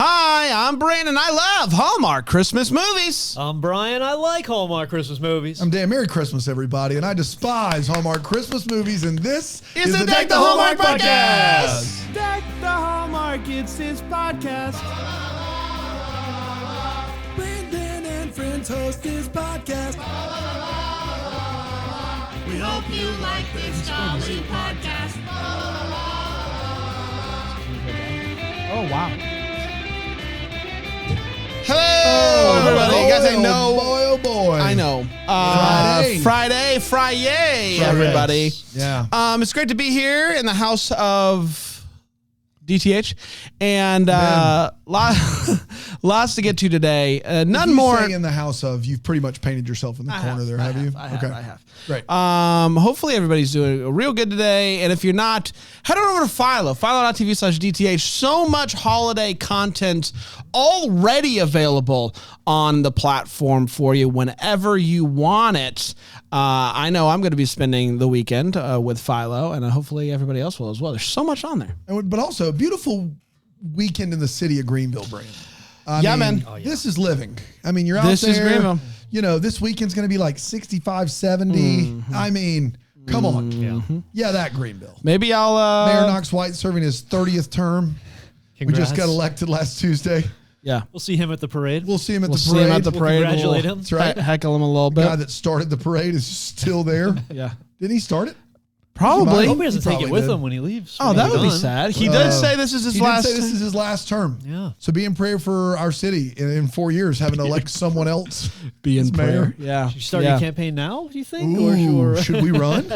Hi, I'm Brandon. I love Hallmark Christmas movies. I'm Brian. I like Hallmark Christmas movies. I'm Dan. Merry Christmas, everybody. And I despise Hallmark Christmas movies. And this is the Deck the Hallmark podcast. Deck the Hallmark, it's his podcast. Brandon and friends host his podcast. We hope you like this jolly podcast. Oh, wow. Hello, everybody. Guys, I know. Boy, oh boy. I know. Friday, everybody. Yeah. It's great to be here in the house of DTH, and lots to get to today. None more. Saying in the house of, you've pretty much painted yourself in the corner there, have you? I have. Great. Hopefully everybody's doing real good today. And if you're not, head on over to philo.tv/DTH. So much holiday content already available on the platform for you whenever you want it. I know I'm going to be spending the weekend with Philo, and hopefully everybody else will as well. There's so much on there. But also a beautiful weekend in the city of Greenville, Brandon. Man. Oh, yeah. This is living. I mean, you're out this there. This is Greenville. You know, this weekend's going to be like 65, 70. Mm-hmm. I mean, come on. Mm-hmm. Yeah, that Greenville. Maybe I'll... Mayor Knox White serving his 30th term. Congrats. We just got elected last Tuesday. Yeah. We'll see him at the parade. We'll see him at the parade. See him at the parade. Congratulate him. That's right. Heckle him a little bit. The guy that started the parade is still there. Yeah. Didn't he start it? Probably. I hope he doesn't take it with did. him when he leaves. Oh, that would be sad. He did say this is his last. He did say this is his last term. Yeah. So be in prayer for our city in 4 years, having to elect someone else. Be in prayer. Mayor. Yeah. Should you start your campaign now, do you think? Ooh, should we run?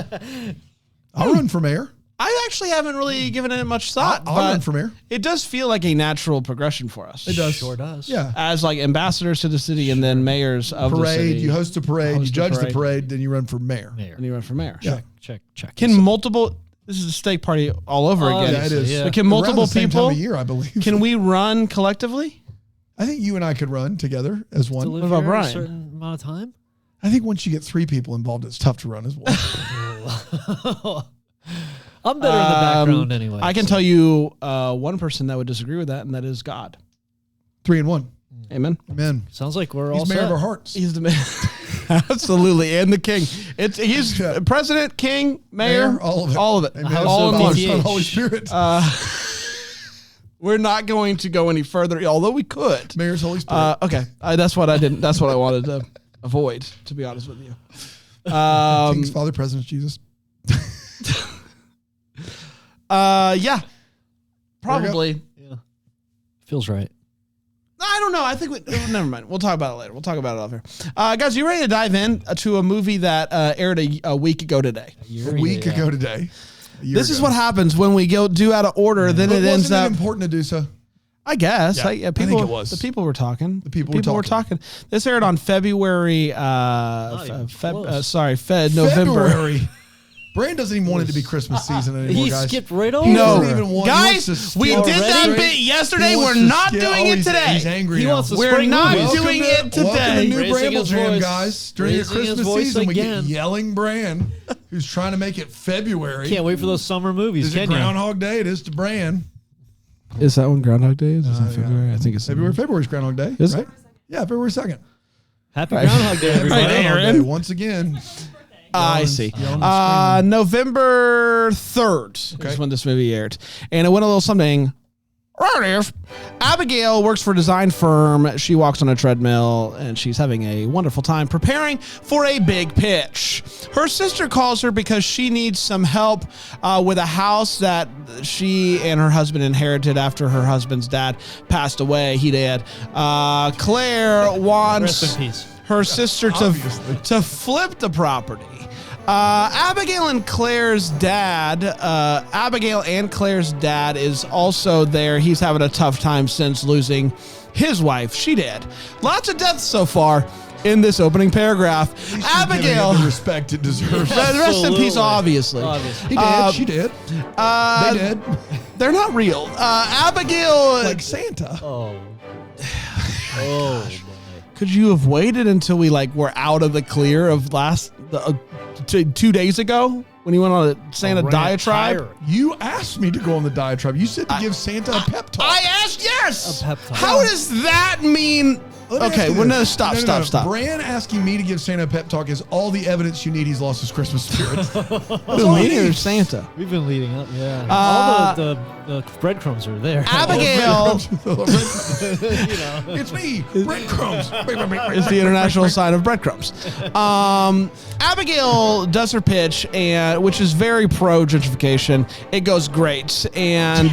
I'll run for mayor. I actually haven't really given it much thought. I'll run for mayor. It does feel like a natural progression for us. It does. Sure does. Yeah. As like ambassadors to the city and then mayors of the city. Parade. You host a parade. You judge the parade. Then you run for mayor. And you run for mayor. Yeah. Check. Can multiple... This is a steak party all over again. Yeah, it is. Yeah. But can multiple Around the same people... time of year, I believe. Can we run collectively? I think you and I could run together as one. What about Brian? A certain amount of time? I think once you get 3 people involved, it's tough to run as well. I'm better in the background anyway. I can tell you one person that would disagree with that, and that is God. 3 and 1. Amen. Amen. Sounds like we're all He's mayor set. of our hearts. He's the man. Absolutely. And the king. He's president, king, mayor, all of it. All of it. Amen. All in one. Son, Holy Spirit. We're not going to go any further, although we could. Mayor's Holy Spirit. Okay. That's what I didn't. That's what I wanted to avoid, to be honest with you. King's Father, President Jesus. Yeah. Probably. Yeah. Feels right. I don't know. I think never mind. We'll talk about it later. We'll talk about it off here. Guys, you ready to dive in to a movie that aired a week ago today? A week ago today. This is what happens when we do out of order. Then it ends up. Wasn't it important to do so? I guess. Yeah, People, I think it was. The people were talking. The people were talking. This aired on February. November. February. Brand doesn't even want it to be Christmas season anymore, He guys. skipped right over. No, doesn't even want- guys, we did that bit yesterday. We're not doing it today. He's angry He now. wants to We're spring not movies. doing it today. Welcome to New Raising Bramble his Jam, voice. guys. During the Raising his Christmas voice season, we again. get yelling Brand, who's trying to make it February. Can't wait for those summer movies. Is it Groundhog Day? It is to Brand. Is that when Groundhog Day is? Is that February? Yeah. I think it's February's Groundhog Day. Is right? it? Yeah, February 2nd. Happy Groundhog Day, everybody. Right, Aaron. Groundhog Day, once again. I see. Yelling, November 3rd is when this movie aired. And it went a little something. Abigail works for a design firm. She walks on a treadmill and she's having a wonderful time preparing for a big pitch. Her sister calls her because she needs some help with a house that she and her husband inherited after her husband's dad passed away. He did. Claire wants Rest in peace. her sister to flip the property. Abigail and Claire's dad is also there. He's having a tough time since losing his wife. She did. Lots of deaths so far in this opening paragraph. Abigail, the respect it deserves. rest in peace, obviously. He did. She did. They did. They're not real. Abigail, Like Santa. Oh. Oh. could you have waited until we were out of the clear of 2 days ago? when he went on a Santa rant diatribe. tirade. You asked me to go on the diatribe. You said to give Santa a pep talk. I asked yes. A pep talk. How does that mean? Let me Okay, ask you well, this. no, stop. Bran asking me to give Santa a pep talk is all the evidence you need he's lost his Christmas spirit. Who, me or Santa? We've been leading up, yeah. All the breadcrumbs are there. Abigail It's me, breadcrumbs. is the international sign of breadcrumbs. Abigail does her pitch, and which is very pro gentrification. It goes great, and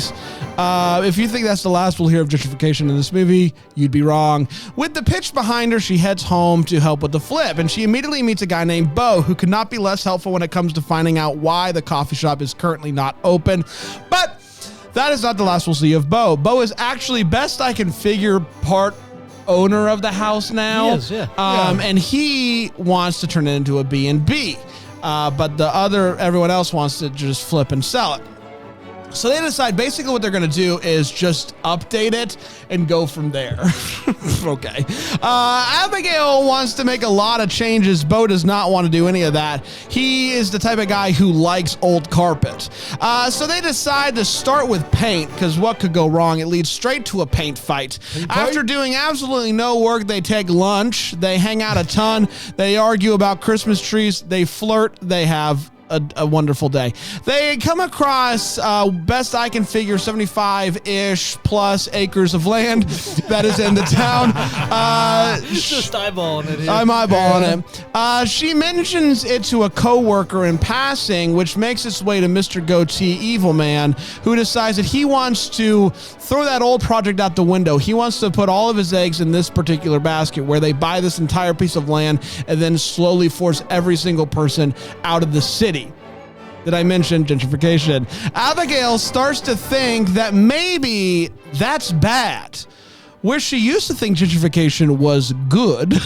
if you think that's the last we'll hear of gentrification in this movie, you'd be wrong. With the pitch behind her, she heads home to help with the flip, and she immediately meets a guy named Bo, who could not be less helpful when it comes to finding out why the coffee shop is currently not open. But that is not the last we'll see of Bo. Bo is actually, best I can figure, part owner of the house now. He is, yeah. And he wants to turn it into a B&B. But everyone else wants to just flip and sell it. So they decide basically what they're going to do is just update it and go from there. Okay. Abigail wants to make a lot of changes. Bo does not want to do any of that. He is the type of guy who likes old carpet. So they decide to start with paint, because what could go wrong? It leads straight to a paint fight. After doing absolutely no work, they take lunch. They hang out a ton. They argue about Christmas trees. They flirt. They have a wonderful day. They come across, best I can figure, 75-ish plus acres of land that is in the town. Just eyeballing it here. I'm eyeballing it. She mentions it to a coworker in passing, which makes its way to Mr. Goatee Evil Man, who decides that he wants to throw that old project out the window. He wants to put all of his eggs in this particular basket, where they buy this entire piece of land and then slowly force every single person out of the city. Did I mention gentrification? Abigail starts to think that maybe that's bad. Where she used to think gentrification was good,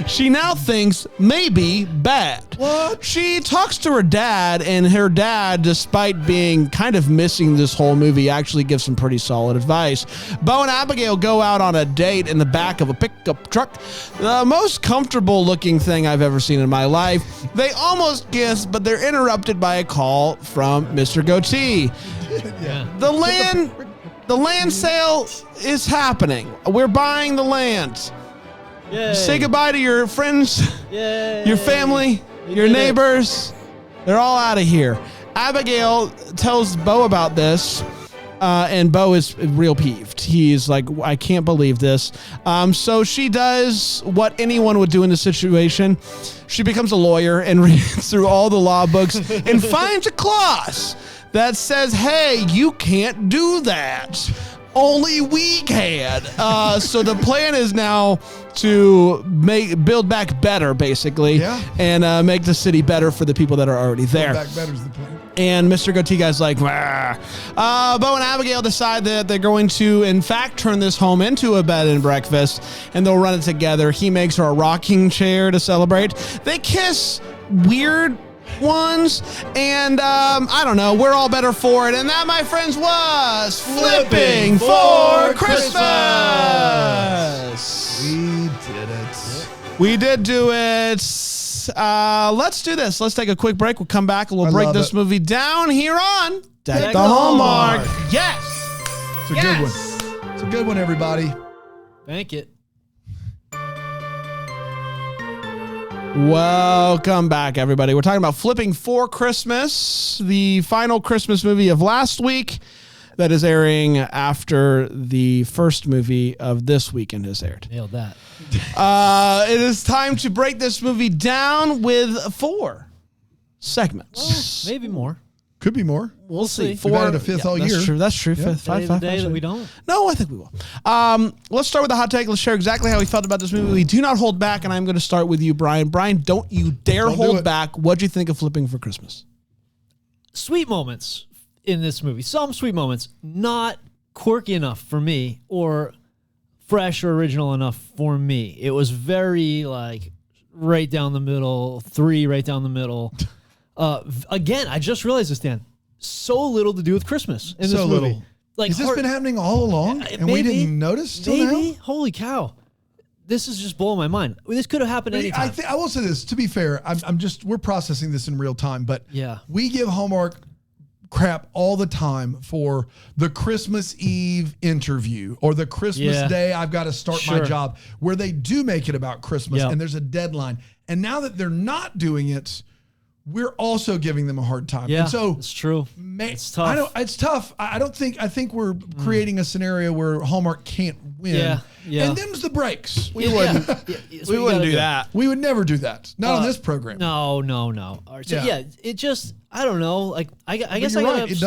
she now thinks maybe bad. What? She talks to her dad, and her dad, despite being kind of missing this whole movie, actually gives some pretty solid advice. Bo and Abigail go out on a date in the back of a pickup truck. The most comfortable looking thing I've ever seen in my life. They almost kiss, but they're interrupted by a call from Mr. Goatee. Yeah. The land sale is happening. We're buying the land. Yay. Say goodbye to your friends, Yay. your family, your did it. neighbors. They're all out of here. Abigail tells Bo about this, and Bo is real peeved. He's like, I can't believe this. So she does what anyone would do in this situation. She becomes a lawyer and reads through all the law books and finds a clause that says, hey, you can't do that. Only we can. So the plan is now to build back better, basically, and make the city better for the people that are already there. Back better's the plan. And Mr. Goatee guy's like, Wah. Bo and Abigail decide that they're going to, in fact, turn this home into a bed and breakfast, and they'll run it together. He makes her a rocking chair to celebrate. They kiss weird ones, and I don't know, we're all better for it. And that, my friends, was Flipping for Christmas. We did it. We did do it. Let's do this. Let's take a quick break. We'll come back and we'll break this movie down here on Deck the Hallmark. Yes. It's a good one. It's a good one, everybody. Bank it. Welcome back, everybody. We're talking about Flipping for Christmas, the final Christmas movie of last week that is airing after the first movie of this weekend has aired. Nailed that. It is time to break this movie down with 4 segments. Maybe more. Could be more. We'll see. We've added a fifth all year. That's true. Yeah. Five, Day that we don't. No, I think we will. Let's start with the hot take. Let's share exactly how we felt about this movie. We do not hold back, and I'm going to start with you, Brian. Brian, don't you dare hold back. What'd you think of Flipping for Christmas? Sweet moments in this movie. Some sweet moments. Not quirky enough for me, or fresh or original enough for me. It was very, like, right down the middle. 3 right down the middle. Again, I just realized this, Dan. So little to do with Christmas in this movie. Little. Like, has this been happening all along, and we didn't notice till now? Holy cow! this is just blowing my mind. This could have happened anytime. I will say this, to be fair, we're processing this in real time, but Yeah. we give Hallmark crap all the time for the Christmas Eve interview or the Christmas Day I've got to start my job, where they do make it about Christmas and there's a deadline. And now that they're not doing it, we're also giving them a hard time. Yeah, and so it's true. It's tough. It's tough. I think we're creating a scenario where Hallmark can't win. Yeah. And them's the breaks. We wouldn't do that. We would never do that. Not on this program. No. All right, so it just, I don't know. Like I guess you're I right. It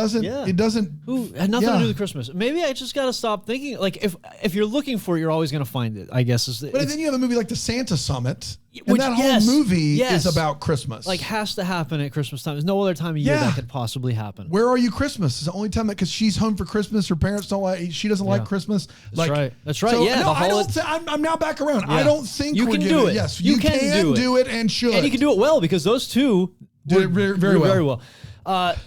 doesn't. Who had nothing to do with Christmas. Maybe I just got to stop thinking. Like if you're looking for it, you're always going to find it. I guess. But then you have a movie like the Santa Summit, which, and that whole movie is about Christmas. Like has to happen at Christmas time. There's no other time of year that could possibly happen. Where Are You Christmas? It's the only time because she's home for Christmas. Her parents don't like. She doesn't like Christmas. That's right. That's right. So, yeah. No, I don't. I'm now back around. I don't think you can do it. Yes, you can do it and should. And you can do it well because those two did it very well. Very well.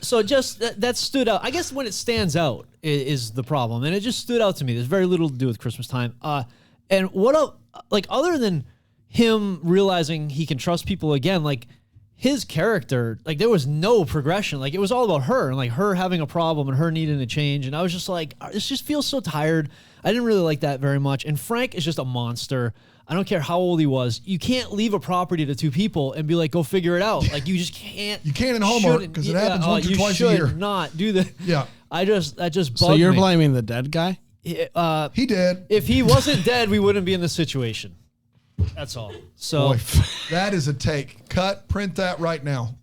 So just that stood out. I guess when it stands out is the problem, and it just stood out to me. There's very little to do with Christmas time. And other than him realizing he can trust people again, like his character, like there was no progression. Like it was all about her and like her having a problem and her needing to change. And I was just like, this just feels so tired. I didn't really like that very much. And Frank is just a monster. I don't care how old he was. You can't leave a property to two people and be like, go figure it out. Like you just can't. You can't in Hallmark because it happens once or twice a year. You should not do that. Yeah. That just bugged So you're me. blaming the dead guy? He did. If he wasn't dead, we wouldn't be in this situation. That's all. So that is a take. Cut. Print that right now.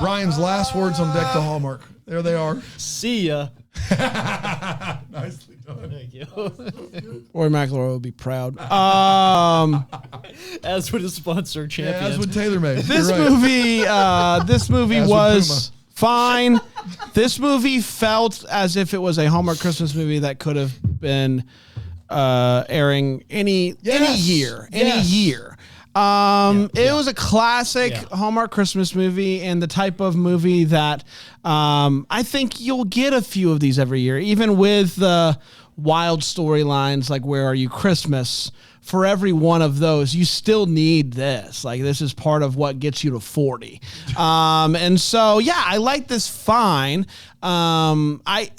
Ryan's last words on Deck the Hallmark. There they are. See ya. Nicely done. Thank you. Roy McIlroy will be proud. As would a sponsor champion. Yeah, as would TaylorMade. This movie As was fine. This movie felt as if it was a Hallmark Christmas movie that could have been airing any year. It was a classic Hallmark Christmas movie and the type of movie that I think you'll get a few of these every year, even with the wild storylines like Where Are You Christmas. For every one of those, you still need this. Like this is part of what gets you to 40. And so, I like this fine. I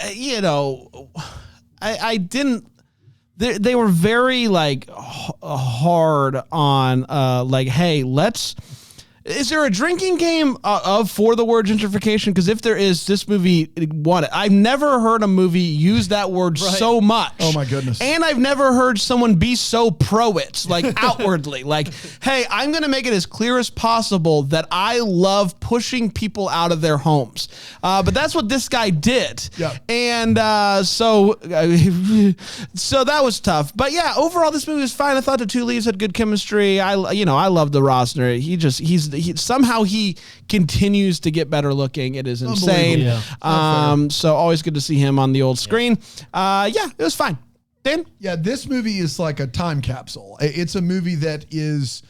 didn't. They were very like hard on like, hey, is there a drinking game for the word gentrification? Because if there is, this movie won it. I've never heard a movie use that word so much. Oh my goodness. And I've never heard someone be so pro it, like outwardly. Like, hey, I'm going to make it as clear as possible that I love pushing people out of their homes. But that's what this guy did. Yeah. And so that was tough. But yeah, overall, this movie was fine. I thought the two leads had good chemistry. I love the Rosner. Somehow he continues to get better looking. It is insane. So always good to see him on the old screen. It was fine. Dan? Yeah, this movie is like a time capsule. It's a movie that is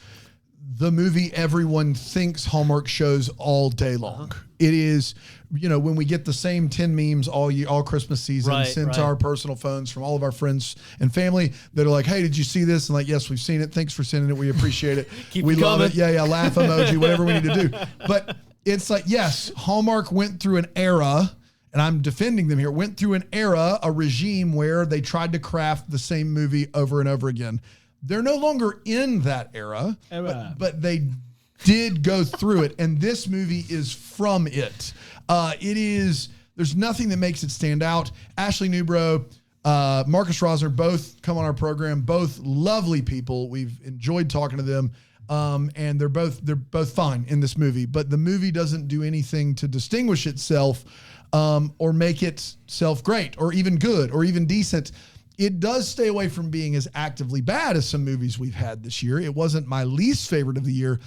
the movie everyone thinks Hallmark shows all day long. It is, when we get the same 10 memes all Christmas season sent to our personal phones from all of our friends and family that are like, hey, did you see this? And like, yes, we've seen it. Thanks for sending it. We appreciate it. We love it. Yeah, laugh emoji, whatever we need to do. But it's like, yes, Hallmark went through an era, and I'm defending them here, went through an era, a regime where they tried to craft the same movie over and over again. They're no longer in that era, but they did go through it, and this movie is from it. There's nothing that makes it stand out. Ashley Newbro, Marcus Rosner, both come on our program, both lovely people. We've enjoyed talking to them. And they're both fine in this movie, but the movie doesn't do anything to distinguish itself, or make itself great or even good or even decent. It does stay away from being as actively bad as some movies we've had this year. It wasn't my least favorite of the year,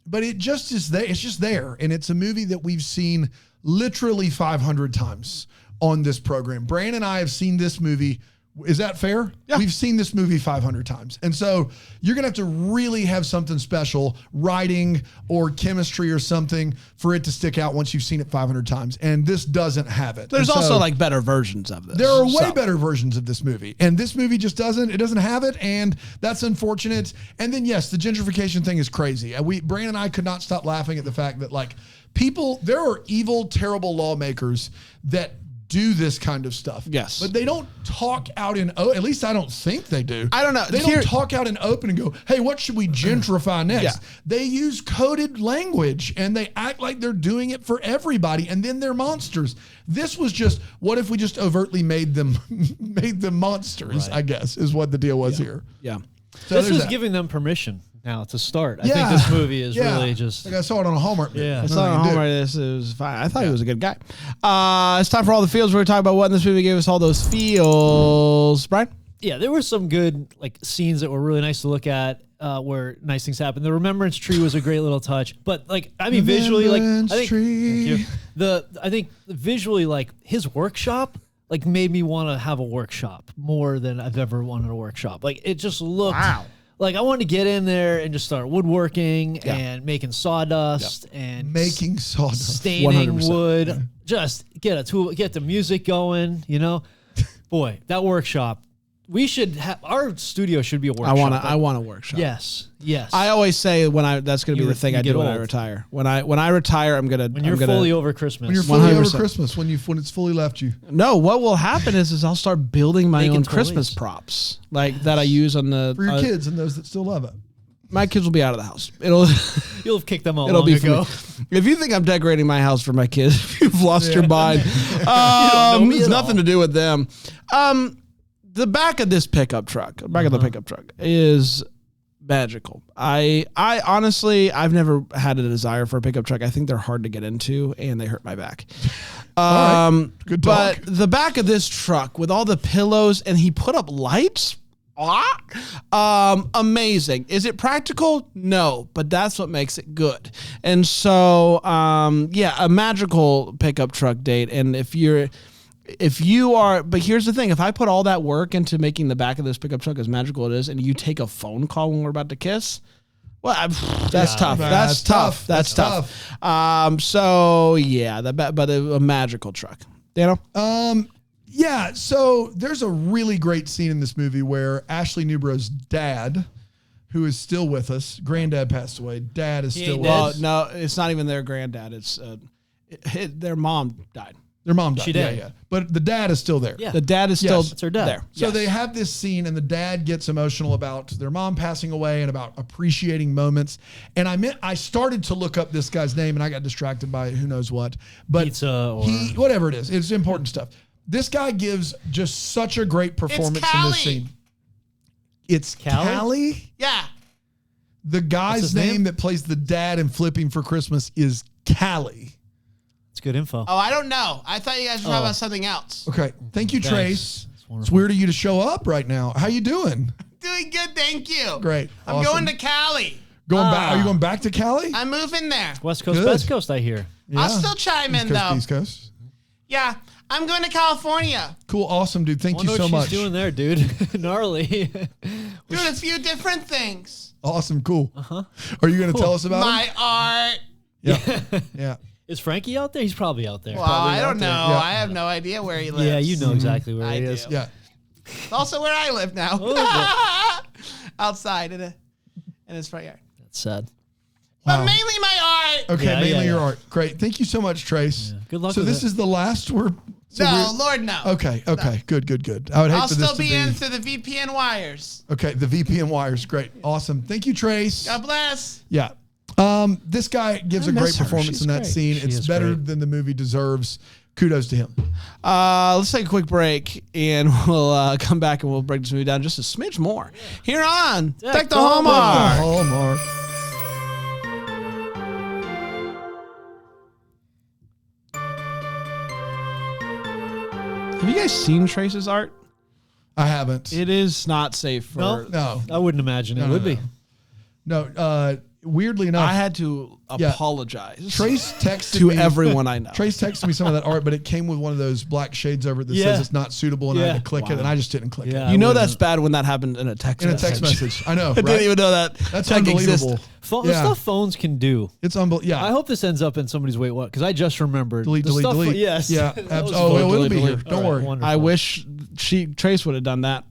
but it just is there. It's just there. And it's a movie that we've seen literally 500 times on this program. Brandon and I have seen this movie Is that fair? Yeah. We've seen this movie 500 times. And so you're going to have to really have something special, writing or chemistry or something, for it to stick out once you've seen it 500 times. And this doesn't have it. There's And also so like better versions of this. there are way So, better versions of this movie. And this movie just doesn't have it. And that's unfortunate. And then, yes, the gentrification thing is crazy. Brandon and I could not stop laughing at the fact that, like, there are evil, terrible lawmakers that do this kind of stuff. Yes. But they don't talk out in, at least I don't think they do. I don't know. They don't talk out in open and go, hey, what should we gentrify next? Yeah. They use coded language and they act like they're doing it for everybody. And then they're monsters. This was just, what if we just overtly made them monsters, I guess, is what the deal was here. Yeah. So This there's was that. giving them permission now to start. I Yeah. think this movie is Yeah. really just. Like I saw it on a Hallmark movie. Yeah. I Nothing saw I can do. Homer. This was fine. I thought he was a good guy. It's time for all the feels. We're going to talk about what in this movie gave us all those feels. Brian? Yeah, there were some good like scenes that were really nice to look at, where nice things happened. The Remembrance Tree was a great little touch, but like I mean, visually, like I think Tree. I think visually, like his workshop, like made me want to have a workshop more than I've ever wanted a workshop. Like it just looked. Wow. Like I wanted to get in there and just start woodworking and making sawdust and Making sawdust. staining 100%. wood. Just get a tool, get the music going. You know, boy, that workshop. We should have our studio should be a workshop. I want a workshop. Yes, yes. I always say that's going to be You- the thing you I do get when I old. retire. When I retire, I'm gonna when you're I'm gonna, fully over Christmas. When you're fully over 100%. Christmas, when it's fully left you. No, what will happen is I'll start building my Making own toys. Christmas props like that I use on the For your kids and those that still love it. My kids will be out of the house. It'll You'll have kicked them out it'll long be ago. for me. If you think I'm decorating my house for my kids, you've lost your mind. know me It's at nothing all. to do with them. The back of this pickup truck, back of the pickup truck, is magical. I honestly, I've never had a desire for a pickup truck. I think they're hard to get into and they hurt my back. right. Good talk. But the back of this truck with all the pillows and he put up lights. Amazing. Is it practical? No, but that's what makes it good. And so, a magical pickup truck date. And if you are, but here's the thing, if I put all that work into making the back of this pickup truck as magical it is, and you take a phone call when we're about to kiss, well, that's tough. That's tough. That's tough. So yeah, but a magical truck. Dano? Yeah, so there's a really great scene in this movie where Ashley Newborough's dad, who is still with us, granddad passed away, dad is still ain't with dead? us. No, it's not even their granddad. It's their mom died. Their mom died. She Yeah, did. yeah. But the dad is still there. Yeah. The dad is still Yes. her dad. there. So Yes. they have this scene and the dad gets emotional about their mom passing away and about appreciating moments. And I started to look up this guy's name and I got distracted by who knows what. But Pizza or- whatever it is, it's important stuff. This guy gives just such a great performance in Callie. this scene. It's Callie? Callie. Yeah. The guy's his name name? that plays the dad in Flipping for Christmas is Callie. It's good info. Oh, I don't know. I thought you guys were talking Oh. about something else. Okay. Thank you, Thanks. Trace. That's It's wonderful. weird of you to show up right now. How you doing? Doing good, thank you. Great. I'm Awesome. going to Cali. Going back. Are you going back to Cali? I'm moving there. West Coast, Good. West Coast, I hear. I'll still chime in East Coast, though. East Coast. Yeah, I'm going to California. Cool. Awesome, dude. Thank Wonder you so what much. she's doing there, dude. Gnarly. Doing a few different things. Awesome. Cool. Are you going to tell us about My art. it? Yeah. Yeah. Is Frankie out there? He's probably out there. Well, I don't know. Yeah. I have no idea where he lives. Yeah, you know exactly where I he do. is. Yeah. It's also where I live now. Oh, Outside in his front yard. That's sad. But Wow. mainly my art. Okay. Yeah, mainly yeah, your yeah. art. Great. Thank you so much, Trace. Yeah. Good luck So with this it. is the last No, Lord, no. Okay. Okay. Good. Good. Good. I would hate I'll for this still to be in through the VPN wires. Okay. The VPN wires. Great. Awesome. Thank you, Trace. God bless. Yeah. This guy gives I a great miss her. performance She's in that great. scene. It's is better great. than the movie deserves. Kudos to him. Let's take a quick break, and we'll come back and we'll break this movie down just a smidge more. Here on Deck the Hallmark. Hallmark. Have you guys seen Trace's art? I haven't. It is not safe for. No? no. I wouldn't imagine it would be. No. weirdly enough, I had to Yeah. apologize. Trace texted to me everyone I know. Trace texted me some of that art, but it came with one of those black shades over it that Yeah. says it's not suitable, and I had Yeah. to click it, and I just didn't click Yeah. it. You know wouldn't. that's bad when that happened in a text In a message. text message, I know. I right? didn't even know that That's tech unbelievable. existed. The stuff phones can do. It's unbelievable. Yeah. I hope this ends up in somebody's wait what, because I just remembered. delete, the delete, stuff, delete. Yes. Yeah. That was Oh, fun. it'll delete, be here. delete. Don't All right, worry. wonderful. I wish Trace would have done that.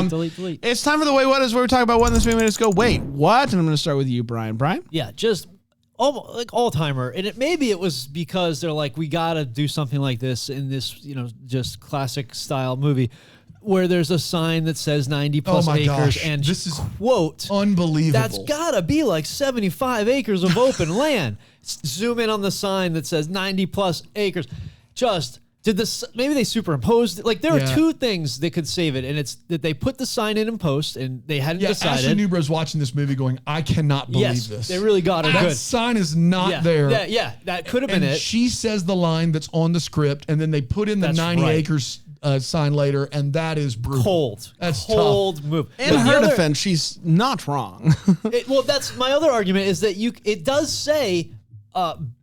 Delete. It's time for the Wait What Is, where we talk about what in this movie minutes go. Wait, what? And I'm going to start with you, Brian. Brian? Yeah, just almost like all timer. And maybe it was because they're like, we got to do something like this in this, just classic style movie where there's a sign that says 90 plus my acres gosh. and This is quote, Unbelievable. that's gotta be like 75 acres of open land. Zoom in on the sign that says 90 plus acres. Maybe they superimposed it. Like there Yeah. are two things that could save it, and it's that they put the sign in post and they hadn't Ashley decided. Newbro's watching this movie going, I cannot believe Yes, this. they really got it That good. sign is not Yeah, there. Yeah, that could have been And it. she says the line that's on the script, and then they put in the That's 90 right. acres sign later, and that is brutal. Cold. That's cold move. In But the her other- defense, she's not wrong. well, that's my other argument is that it does say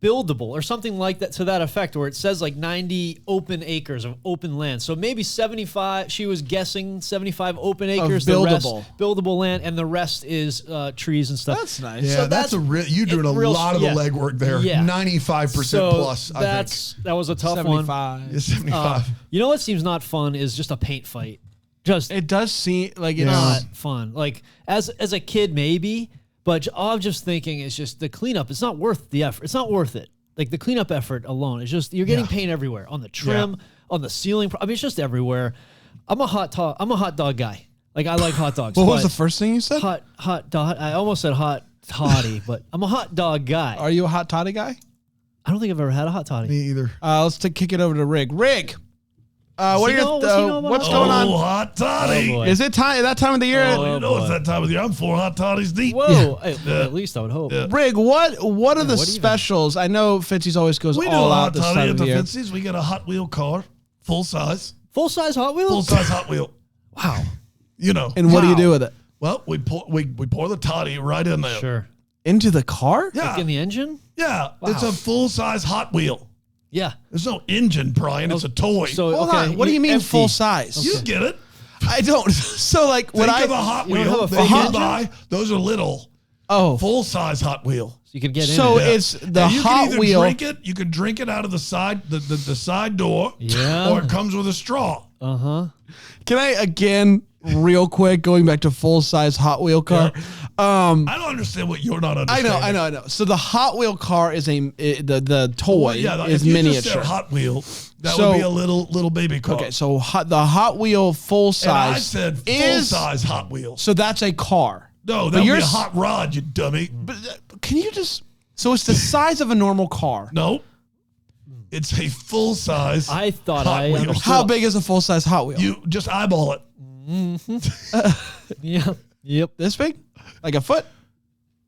buildable or something like that to that effect, where it says like 90 open acres of open land. So maybe 75. She was guessing 75 open acres, the rest buildable. buildable land, and the rest is trees and stuff. That's nice. Yeah, So that's a you doing a real- lot of the yeah. legwork there. Yeah. 95% So plus, I think. that was a tough one. 75. Yeah, 75. You know what seems not fun is just a paint fight. Just It does seem like it's not fun. Like as a kid, maybe, but all I'm just thinking is just the cleanup. It's not worth the effort. It's not worth it. Like the cleanup effort alone is just you're getting paint everywhere on the trim, on the ceiling. I mean, it's just everywhere. I'm a hot dog guy. Like I like hot dogs. What was but the first thing you said? hot dog? I almost said hot toddy, but I'm a hot dog guy. Are you a hot toddy guy? I don't think I've ever had a hot toddy. Me either. Let's kick it over to Rig. Rig, what are your what's he know about what's hot going dogs? on? Hot toddy. Oh, boy. Is it time? That time of the year? Oh, You know it's boy. that time of the year. I'm 4 hot toddies deep. Whoa! At least I would hope. Yeah. Rig, what are the what do you specials? I know Fitzy's always goes We do all a out hot this toddy time at of the the year. Fitzy's. We get a Hot Wheel car, full size Full-size Hot Wheels? Hot Wheel. Wow. You know. And what do you do with it? Well, we pour the toddy right in there. Sure. Into the car? Yeah. Like in the engine? Yeah. It's a full size Hot Wheel. Yeah. There's no engine, Brian. It's a toy. So Hold okay, on. What do you mean empty. full size? you get it. I don't. So like when Think I of a Hot you don't Wheel. have a They full you buy, those are little. oh Full size Hot Wheel. So you can get in so it. Yeah. it's the And you Hot can either Wheel. drink it. You can drink it out of the side side door. Yeah. Or it comes with a straw. Uh-huh. Can I again, real quick, going back to full size Hot Wheel car? I don't understand what you're not I understanding. know. So the Hot Wheel car is the toy Yeah, is if you miniature. just said Hot Wheel, that So- would be a little baby car. Okay, so the Hot Wheel full and I size said full is size Hot Wheels. so that's a car. No, But that would be you're a s- hot rod, you dummy. But can you just? So it's the size of a normal car. No, it's a full size. I thought Hot I Wheel. understood. How big is a full size Hot Wheel? You just eyeball it. Yeah. Yep. This big? Like a foot?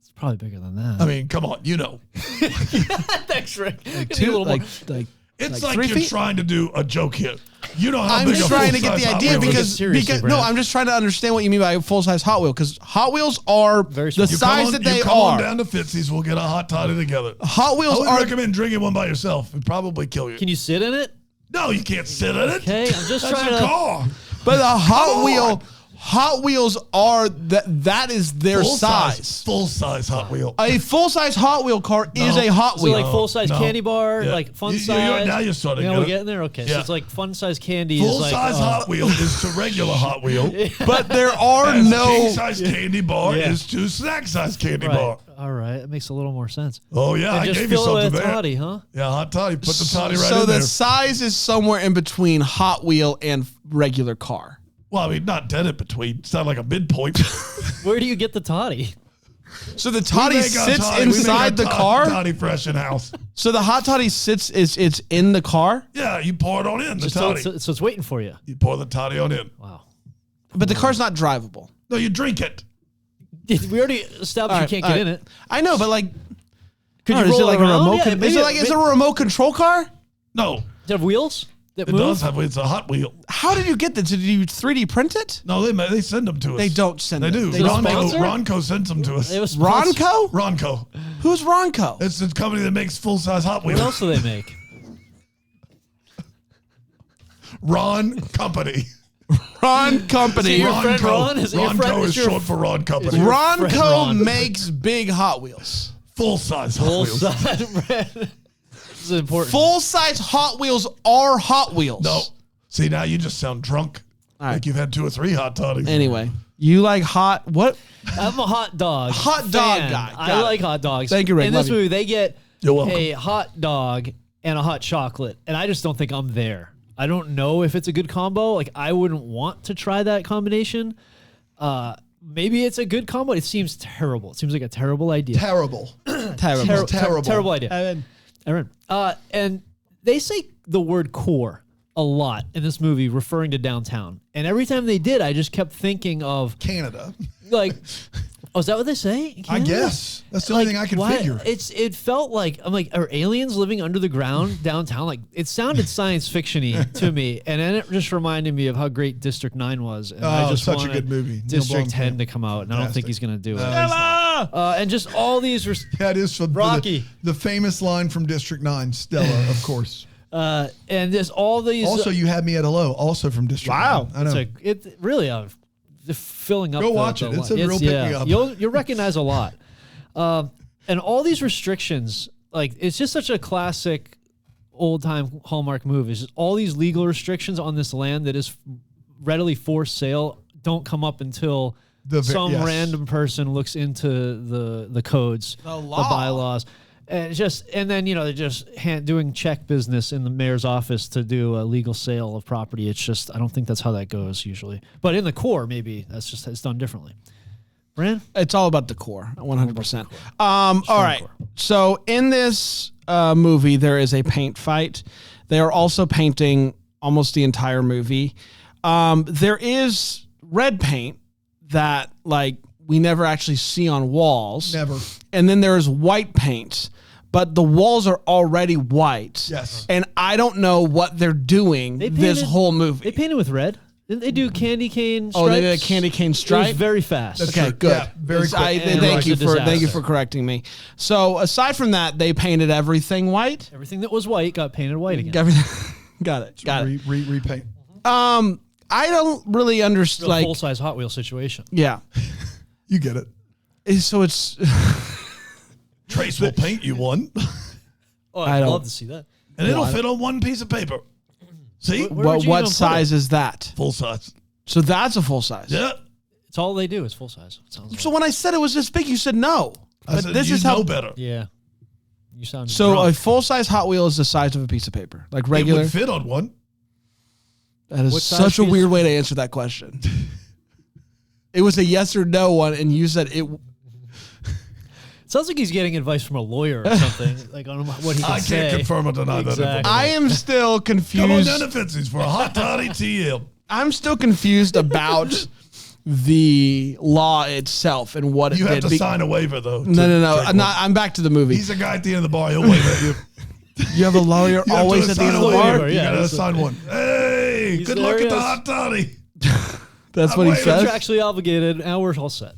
It's probably bigger than that. I mean, come on, you know. Thanks, Rick. Two, like It's Like like 3 you're feet? trying to do a joke here. You know how I'm big just a trying to get full-size the Hot idea Wheel is. because seriously, no, Brad. I'm just trying to understand what you mean by full size Hot Wheel because Hot Wheels are Very the small. size that they you come on are. down to Fitzy's, we'll get a hot toddy together. Hot I Wheels would are recommend drinking one by yourself. It'd probably kill you. Can you sit in it? No, you can't sit in it. Okay, I'm just That's trying a to. car. but the Hot Come Wheel on. Hot Wheels are that is their size. Full size Hot Wheel. A full size Hot Wheel car is No. a Hot So Wheel. like full size No. candy bar, Yeah. like fun You- size. now you're starting to Yeah, get we're it. getting there. Okay, so Yeah. it's like fun size candy. Full is like, size Hot Wheel is to regular Hot Wheel. but there are As no king size candy bar Yeah. is to snack size candy Right. bar. All right, it makes a little more sense. Oh yeah, And I just gave you fill it something with there. toddy, huh? Yeah, hot toddy. Put the toddy right so in the there. size is somewhere in between Hot Wheel and regular car. Well, I mean, not dead in between. It's not like a midpoint. Where do you get the toddy? So the toddy We make our sits toddy- we make inside our the toddy- car. Toddy fresh in house. So the hot toddy sits it's in the car, Yeah, you pour it on in the Just so toddy. so it's waiting for you. You pour the toddy on in. Wow. but the car's not drivable. No, you drink it. We already established All right, you can't all get right. in it. I know, but like, Could I you don't know, is roll it like it around? a remote? Yeah, Is it like is it a remote control car? No, Does it have wheels that it move? does have. It's a Hot Wheel. How did you get this? Did you 3D print it? No, they send them to us. They don't send They them. do. sponsor? Ronco sends them to us. It was sponsored. Ronco? Ronco. Who's Ronco? It's the company that makes full-size Hot What Wheels. else do they make? Ron Company. Ron Company. Is it your friend Ron? Is it your friend? Ronco Is is your- short for Ron Company. your Ronco friend Ron. makes big Hot Wheels. Full-size Hot Full Wheels. size brand. This is important. Full-size Hot Wheels are Hot Wheels. No. See, now you just sound drunk. right. Like you've had 2 or 3 hot toddies. Anyway, you like hot, what? I'm a hot dog. Hot dog fan. guy. Got I it. like hot dogs. Thank you, Rick. In Love this you. movie, they get You're welcome. a hot dog and a hot chocolate, and I just don't think I'm there. I don't know if it's a good combo. Like, I wouldn't want to try that combination. Maybe it's a good combo. It seems terrible. It seems like a terrible idea. Terrible. Terrible. Terrible. Terrible idea. Aaron. And they say the word core a lot in this movie, referring to downtown. And every time they did, I just kept thinking of, Canada. like, oh, is that what they say? in I Canada? guess. That's the only thing I can why- figure. It felt like, I'm like, are aliens living under the ground downtown? Like, it sounded science fiction-y to me. And then it just reminded me of how great District 9 was. And I Oh, just such a wanted good movie. Neil District 10 Blomkamp. to come out. And I don't think Fantastic. he's going to do it. No, And just all these... That is for Rocky. The famous line from District 9, Stella, of course. and just all these... Also, you had me at hello, also from District 9. I know. It's really filling up. Go watch it. It's a real pick-me-up. You'll recognize a lot. And all these restrictions, like, it's just such a classic old-time Hallmark movie. It's just all these legal restrictions on this land that is readily for sale don't come up until some yes. random person looks into the codes, the bylaws. And then they're just doing check business in the mayor's office to do a legal sale of property. It's just, I don't think that's how that goes usually. But in the core, maybe it's done differently. Brand? It's all about the core, 100%. All right. So in this movie, there is a paint fight. They are also painting almost the entire movie. There is red paint that, like, we never actually see on walls. Never. And then there is white paint, but the walls are already white. Yes. And I don't know what they're doing this whole movie. They painted with red. Didn't they do candy cane stripes? Oh, they did a candy cane stripe? It was very fast. That's Okay, true. good. Yeah, very quick. And Thank you it was a for disaster. correcting me. So aside from that, they painted everything white. Everything that was white got painted white again. Everything, got it. Repaint. I don't really understand. Like, Full-size Hot Wheel situation. yeah. You get it. So it's Trace will paint you one, Oh, I I'd don't- love to see that. and it'll fit on one piece of paper. See? Where would you what even put size it? is that? Full size. So that's a full size. Yeah. It's all they do is full size. It sounds So when I said it was this big, you said no. I But said, this you is know how. better. yeah. You sound So drunk. a full size Hot Wheel is the size of a piece of paper, like It regular. would fit on one. That is What size such a piece? weird way to answer that question. It was a yes or no one, and you said it. Sounds like he's getting advice from a lawyer or something, like on what he can I say. can't confirm or deny that. Exactly. I am still Come on confused. down to Fitzy's for a hot toddy TL. I'm still confused about the law itself and what You it have did. to sign a waiver, though. No. I'm back to the movie. He's a guy at the end of the bar. He'll wave at you. You have a lawyer You have always to at the end sign of the a bar. waiver. You Yeah, gotta that's sign one. Hey, He's good luck at the serious. hot toddy. That's what he waiting. says. Contractually obligated. Now we're all set.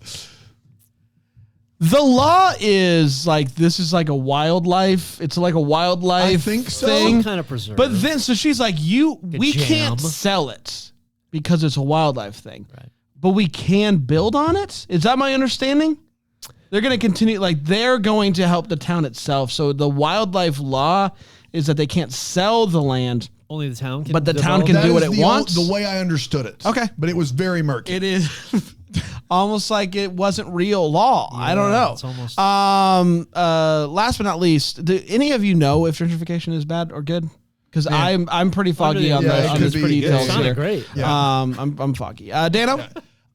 The law is like, this is like a wildlife. It's like a wildlife I think so. thing. Some kind of preserve. But then, so she's like, we jam. can't sell it because it's a wildlife thing. Right. But we can build on it? Is that my understanding? They're going to continue, like, they're going to help the town itself. So the wildlife law is that they can't sell the land. only the town can. But the town develop can that? do That what is it the wants? The way I understood it. Okay. But it was very murky. It is almost like it wasn't real law. I don't know. It's almost. Last but not least, do any of you know if gentrification is bad or good? Because I'm pretty foggy on, Yeah, it on could this be. pretty Yeah, details it sounded here. great. Yeah. I'm foggy. Dano?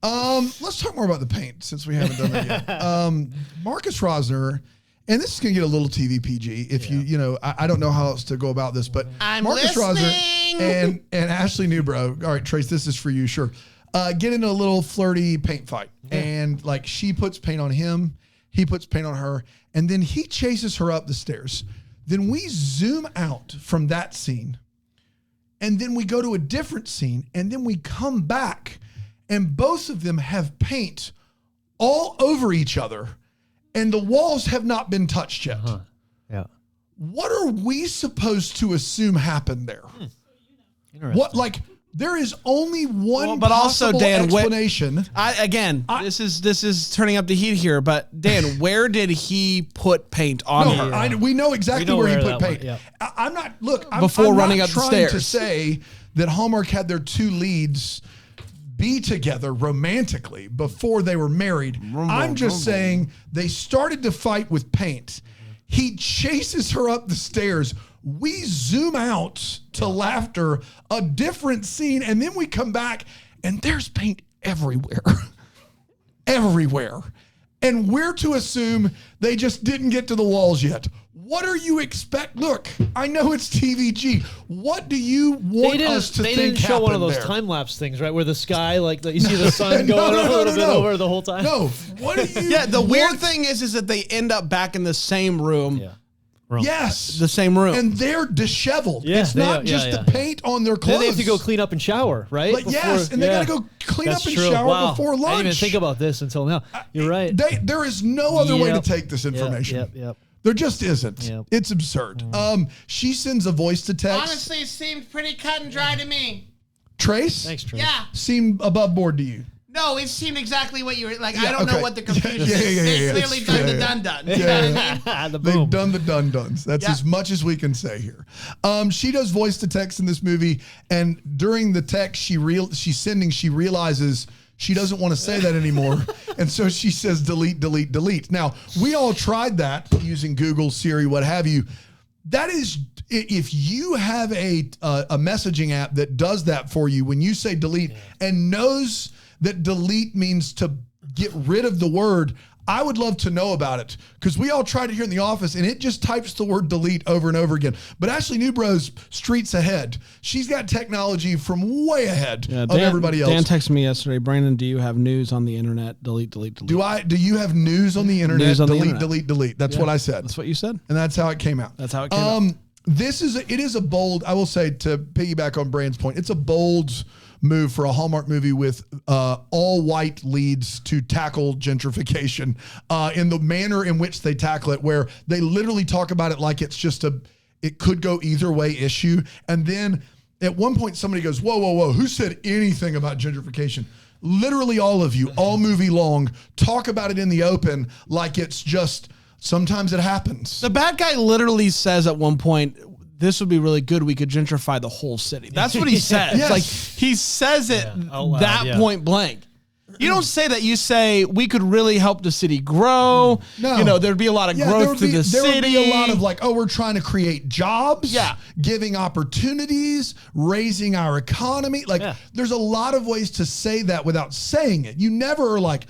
Let's talk more about the paint since we haven't done that yet. Marcus Rosner, and this is going to get a little TV PG if you know, I don't know how else to go about this, but Marcus Rosner and Ashley Newbro. All right, Trace, this is for you, sure. Get into a little flirty paint fight. And like she puts paint on him, he puts paint on her, and then he chases her up the stairs. Then we zoom out from that scene. and then we go to a different scene, and then we come back, and both of them have paint all over each other, and the walls have not been touched yet. Yeah. What are we supposed to assume happened there? Interesting. What, like, there is only one but also, possible Dan, explanation. This is turning up the heat here, but Dan, where did he put paint on her? We know exactly where he put paint. Yeah. I'm not, look, I'm Before I'm running not up the trying to stairs. say that Hallmark had their two leads be together romantically before they were married. I'm just saying they started to fight with paint. He chases her up the stairs. We zoom out to laughter, a different scene, and then we come back and there's paint everywhere. Everywhere. And we're to assume they just didn't get to the walls yet. What are you expect? Look, I know it's TVG. What do you want us to think happened there? They didn't show one of those time-lapse things, right? Where the sky, like, you see the sun going a little bit over the whole time. No. What do you Yeah, the weird thing is that they end up back in the same room. Yeah. Yes. The same room. And they're disheveled. Yeah, It's not just the paint on their clothes. Then they have to go clean up and shower, right? Like, yes, and they got to go clean up and shower before lunch. I didn't even think about this until now. You're right. There is no other way to take this information. Yep. There just isn't. Yep. It's absurd. She sends a voice to text. Honestly, it seemed pretty cut and dry to me. Trace? Thanks, Trace. Yeah. Seemed above board to you. No, it seemed exactly what you were like. Yeah, I don't know what the confusion is. They clearly done the dun-dun. You know what I mean? The They've boom. done the dun-duns. That's as much as we can say here. She does voice to text in this movie, and during the text she realizes she doesn't want to say that anymore. And so she says, delete, delete, delete. Now, we all tried that using Google, Siri, what have you. That is, if you have a messaging app that does that for you, when you say delete and knows that delete means to get rid of the word, I would love to know about it, because we all tried it here in the office and it just types the word delete over and over again. But Ashley Newbro's streets ahead. She's got technology from way ahead of everybody else. Dan texted me yesterday, Brandon, do you have news on the internet? Delete, delete, delete. Do you have news on the internet? News on the delete, internet. delete, delete. That's what I said. That's what you said? And that's how it came out. That's how it came out. It is a bold, I will say, to piggyback on Brand's point, it's a bold move for a Hallmark movie with all white leads to tackle gentrification in the manner in which they tackle it, where they literally talk about it like it's just it could go either way issue. And then at one point somebody goes, whoa, whoa, whoa, who said anything about gentrification? Literally all of you, all movie long, talk about it in the open like it's just, sometimes it happens. The bad guy literally says at one point, this would be really good. We could gentrify the whole city. That's what he says. Yes. Like, he says it out loud, that point blank. You don't say that. You say we could really help the city grow. No. You know, there'd be a lot of growth to the city. There would be a lot of like, oh, we're trying to create jobs, Yeah. giving opportunities, raising our economy. Like, there's a lot of ways to say that without saying it. You never are like,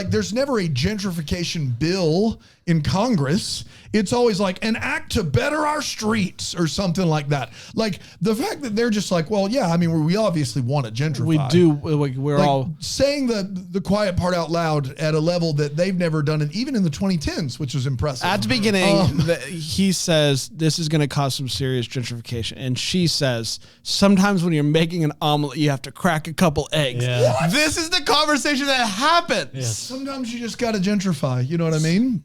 there's never a gentrification bill in Congress. It's always like an act to better our streets or something like that. Like, the fact that they're just like, well, yeah, I mean, we obviously want to gentrify. We do. We're Like, all saying the quiet part out loud at a level that they've never done it, even in the 2010s, which was impressive. at the beginning. He says this is going to cause some serious gentrification, and she says sometimes when you're making an omelet, you have to crack a couple eggs. Yeah. This is the conversation that happens. Sometimes you just got to gentrify. You know what I mean?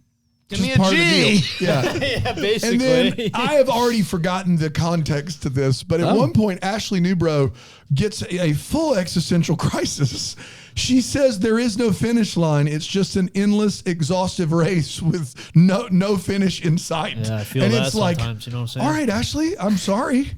Give me Just a part of the G. deal. Yeah. Yeah, And basically. then I have already forgotten the context to this, but at one point, Ashley Newbro gets a full existential crisis. She says there is no finish line. It's just an endless, exhaustive race with no finish in sight. Yeah, I feel and that it's like, sometimes, you know what I'm saying? all right, Ashley, I'm sorry.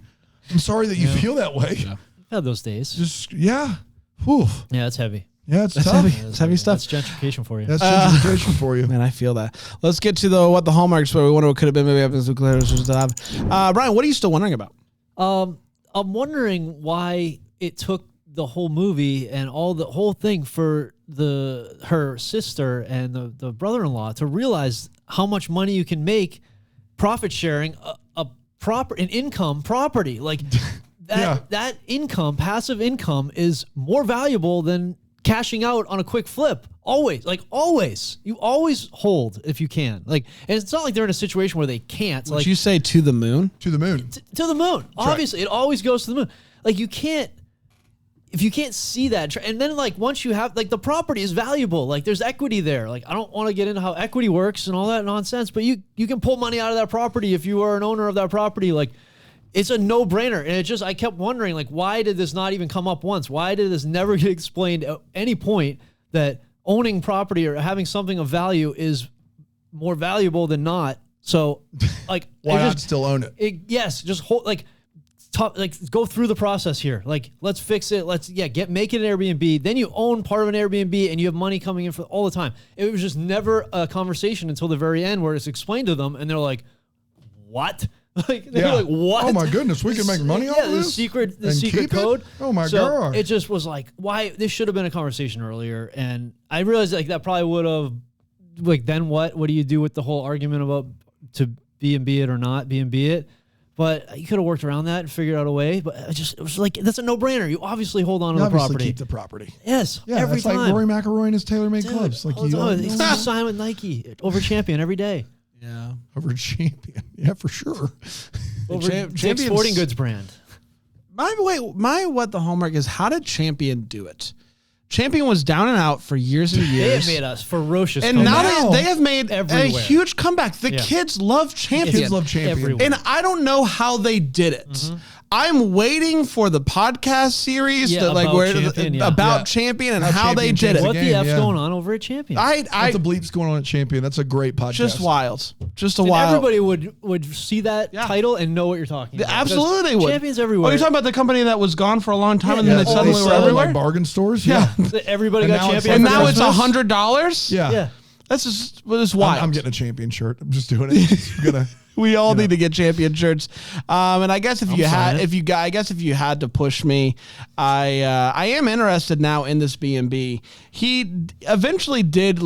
I'm sorry that you feel that way. I've had those days. Just, yeah. Whew. Yeah, it's heavy. Yeah, it's tough. Heavy. It's heavy stuff. That's gentrification for you. That's gentrification for you. Man, I feel that. Let's get to the what the hallmarks were. We wonder what could have been. Maybe happens to Brian, what are you still wondering about? I'm wondering why it took the whole movie and the whole thing for her sister and the brother-in-law to realize how much money you can make profit sharing an income property. Like that income, passive income, is more valuable than cashing out on a quick flip. Always. You always hold if you can. Like, and it's not like they're in a situation where they can't. Would you say to the moon? To the moon. To the moon. Obviously, it always goes to the moon. like you can't. If you can't see that, and then like once you have like the property is valuable, like there's equity there. Like I don't want to get into how equity works and all that nonsense, but you can pull money out of that property if you are an owner of that property. Like it's a no-brainer. And I kept wondering, like, why did this not even come up once? Why did this never get explained at any point that owning property or having something of value is more valuable than not? So like Why not still own it? Yes, just hold go through the process here. Like, let's fix it. Make it an Airbnb. Then you own part of an Airbnb and you have money coming in for all the time. It was just never a conversation until the very end where it's explained to them and they're like, what? They're like, what? Oh my goodness, we can make money off of this? The secret code. Oh my God. God. It just was like, why? This should have been a conversation earlier. And I realized like that probably would have, like, then what? What do you do with the whole argument about to B&B it or not B&B it? But you could have worked around that and figured out a way. But it was like, that's a no-brainer. You obviously hold on to the property. Keep the property. Yes, Yeah, every it's time. like Rory McIlroy and his tailor-made clubs. Like you sign with Nike over Champion every day. Yeah. over Champion. Yeah, for sure. Over Dick's Champions- Sporting Goods brand. My what the hallmark is, how did Champion do it? Champion was down and out for years and years. They have made us ferocious. And now they have made a everywhere. huge comeback. The kids love Champion. Kids love Champion. Everywhere. And I don't know how they did it. I'm waiting for the podcast series about Champion and how they did it. What the game, F's yeah. going on over at Champion? What the bleep's going on at Champion? That's a great podcast. Just wild. Just a And wild. everybody would see that title and know what you're talking about. Absolutely they would. Champions everywhere. Oh, you're talking about the company that was gone for a long time and then Yeah. they Oh, suddenly they were sell it everywhere? Like bargain stores? Yeah. Everybody And got now it's Champion. like- And now for it's Christmas? $100? Yeah. That's just wild. I'm getting a Champion shirt. I'm just doing it. I'm gonna. We all need to get Champion shirts. And I guess if you had to push me, I am interested now in this B&B. He eventually did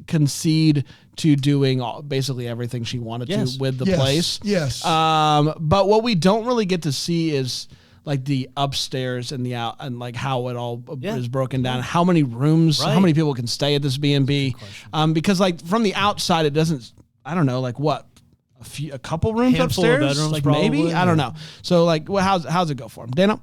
concede to doing basically everything she wanted to with the place. Yes. But what we don't really get to see is like the upstairs and the out and like how it all is broken down. How many rooms, how many people can stay at this B&B? Because like from the outside, it doesn't, I don't know, like what? A couple rooms Handful of upstairs, bedrooms, like probably, maybe I don't know. So like, how's it go for him, Dana?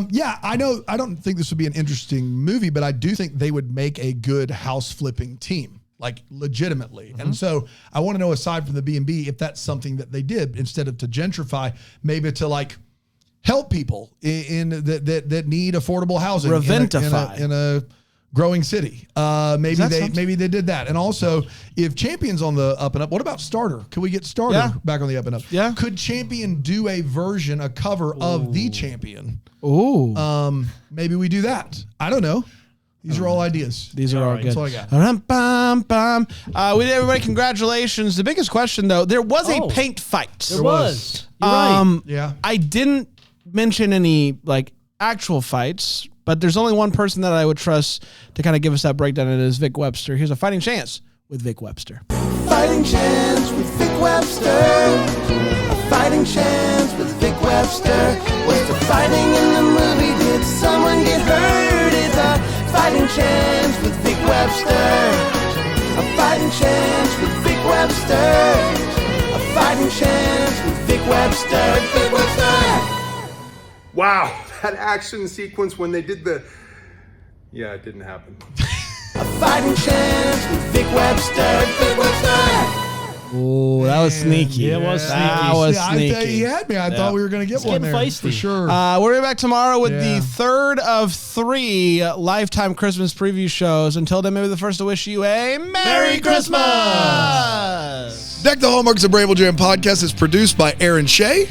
Yeah, I know. I don't think this would be an interesting movie, but I do think they would make a good house flipping team, like legitimately. And so I want to know, aside from the B&B, if that's something that they did instead of to gentrify, maybe to like help people in that need affordable housing, Reventify. in a growing city. Maybe something? they did that. And also, if Champion's on the up and up, what about Starter? Could we get Starter back on the up and up? Yeah. Could Champion do a cover of the Champion? Ooh. Maybe we do that. I don't know. These are all ideas. These are all good. That's all I got. We did, everybody, congratulations. The biggest question, though, there was a paint fight. There was. You're right. Yeah. I didn't mention any like actual fights, but there's only one person that I would trust to kind of give us that breakdown, and it is Vic Webster. Here's a fighting chance with Vic Webster. Fighting chance with Vic Webster. A fighting chance with Vic Webster. Was the fighting in the movie? Did someone get hurt? It's a fighting chance with Vic Webster. A fighting chance with Vic Webster. A fighting chance with Vic Webster. Vic Webster. Wow, that action sequence when they did yeah, it didn't happen. A fighting chance with Vic Webster. Vic Webster. Ooh, that was sneaky. Yeah, it was That was I sneaky. thought he had me. I thought we were going to get one getting there. feisty. For sure. We're back tomorrow with the third of 3 Lifetime Christmas preview shows. Until then, maybe the first to wish you a Merry Christmas! Deck the Hallmark's a Bramble Jam podcast is produced by Aaron Shea.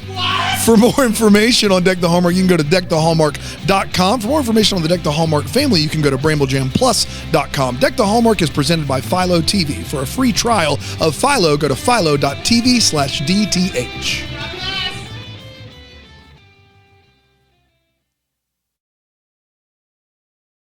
For more information on Deck the Hallmark, you can go to deckthehallmark.com. For more information on the Deck the Hallmark family, you can go to bramblejamplus.com. Deck the Hallmark is presented by Philo TV. For a free trial of Philo, go to philo.tv/DTH.